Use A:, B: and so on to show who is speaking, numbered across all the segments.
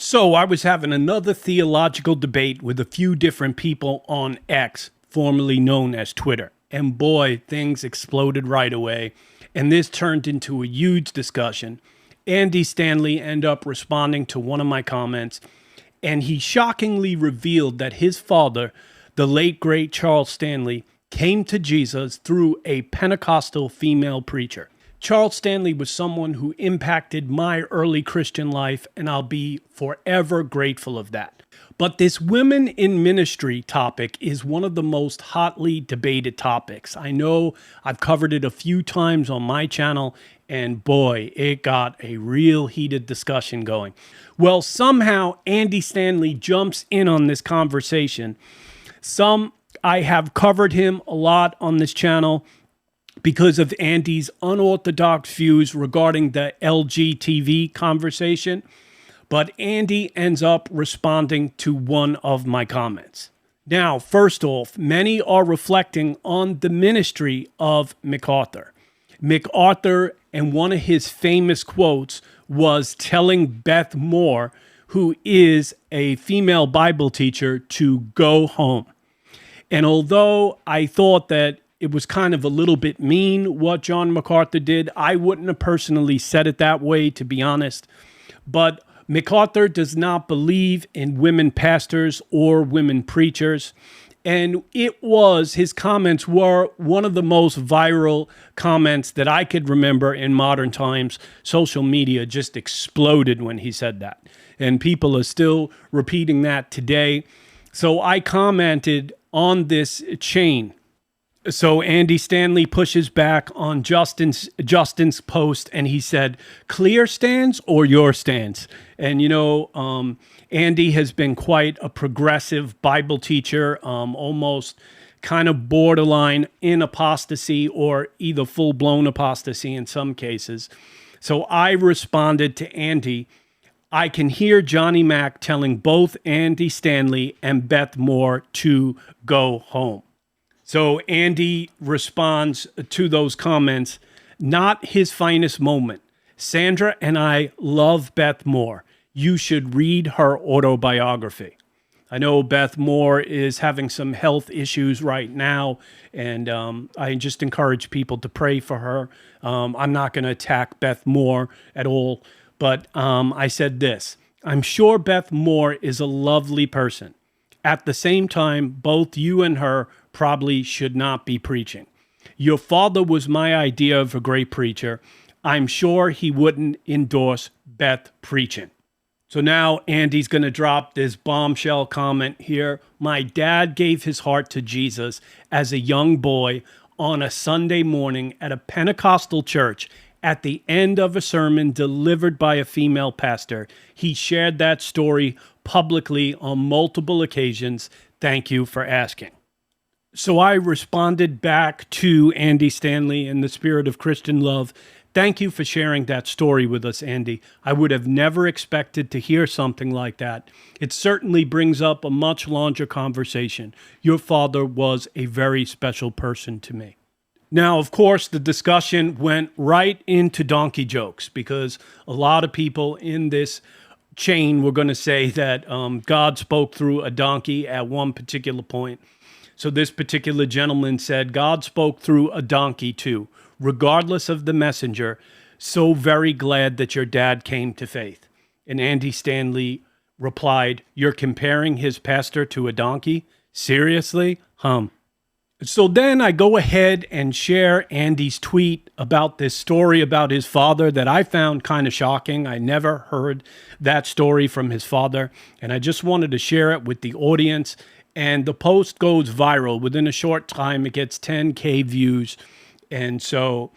A: So I was having another theological debate with a few different people on X, formerly known as Twitter. And boy, things exploded right away. And this turned into a huge discussion. Andy Stanley ended up responding to one of my comments, and he shockingly revealed that his father, the late great Charles Stanley, came to Jesus through a Pentecostal female preacher. Charles Stanley was someone who impacted my early Christian life, and I'll be forever grateful of that. But this women in ministry topic is one of the most hotly debated topics. I know I've covered it a few times on my channel, and boy, it got a real heated discussion going. Well, somehow Andy Stanley jumps in on this conversation. I have covered him a lot on this channel because of Andy's unorthodox views regarding the LGTV conversation. But Andy ends up responding to one of my comments. Now, first off, many are reflecting on the ministry of MacArthur. MacArthur, and one of his famous quotes was telling Beth Moore, who is a female Bible teacher, to go home. And although I thought that it was kind of a little bit mean what John MacArthur did, I wouldn't have personally said it that way, to be honest. But MacArthur does not believe in women pastors or women preachers. And his comments were one of the most viral comments that I could remember in modern times. Social media just exploded when he said that. And people are still repeating that today. So I commented on this chain. So Andy Stanley pushes back on Justin's post, and he said, "Clear stance or your stance?" And Andy has been quite a progressive Bible teacher, almost kind of borderline in apostasy or either full-blown apostasy in some cases. So I responded to Andy. I can hear Johnny Mac telling both Andy Stanley and Beth Moore to go home. So Andy responds to those comments, "Not his finest moment. Sandra and I love Beth Moore. You should read her autobiography." I know Beth Moore is having some health issues right now, and I just encourage people to pray for her. I'm not going to attack Beth Moore at all, but I said this: "I'm sure Beth Moore is a lovely person. At the same time, both you and her probably should not be preaching. Your father was my idea of a great preacher. I'm sure he wouldn't endorse Beth preaching." So now Andy's going to drop this bombshell comment here. "My dad gave his heart to Jesus as a young boy on a Sunday morning at a Pentecostal church. At the end of a sermon delivered by a female pastor, he shared that story publicly on multiple occasions. Thank you for asking." So I responded back to Andy Stanley in the spirit of Christian love. "Thank you for sharing that story with us, Andy. I would have never expected to hear something like that. It certainly brings up a much larger conversation. Your father was a very special person to me." Now, of course, the discussion went right into donkey jokes because a lot of people in this chain were going to say that God spoke through a donkey at one particular point. So this particular gentleman said, "God spoke through a donkey too, regardless of the messenger. So very glad that your dad came to faith." And Andy Stanley replied, "You're comparing his pastor to a donkey? Seriously? So then I go ahead and share Andy's tweet about this story about his father that I found kind of shocking. I never heard that story from his father, and I just wanted to share it with the audience. And the post goes viral. Within a short time, it gets 10K views. And so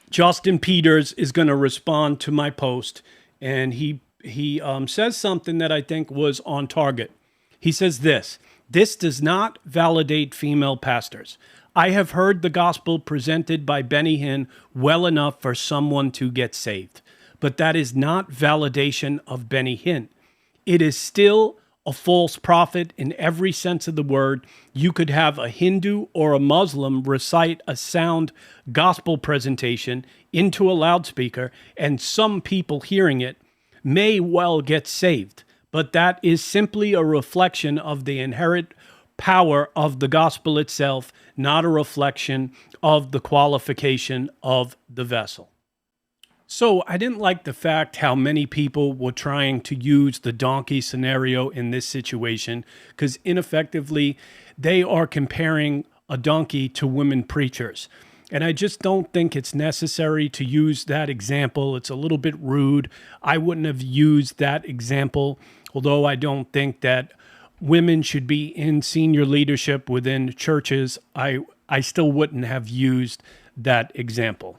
A: Justin Peters is going to respond to my post, and he says something that I think was on target. He says this: "This does not validate female pastors. I have heard the gospel presented by Benny Hinn well enough for someone to get saved. But that is not validation of Benny Hinn. It is still a false prophet in every sense of the word. You could have a Hindu or a Muslim recite a sound gospel presentation into a loudspeaker, and some people hearing it may well get saved. but that is simply a reflection of the inherent power of the gospel itself, not a reflection of the qualification of the vessel. So I didn't like the fact how many people were trying to use the donkey scenario in this situation, because ineffectively they are comparing a donkey to women preachers. And I just don't think it's necessary to use that example. It's a little bit rude. I wouldn't have used that example, although I don't think that women should be in senior leadership within churches. I still wouldn't have used that example.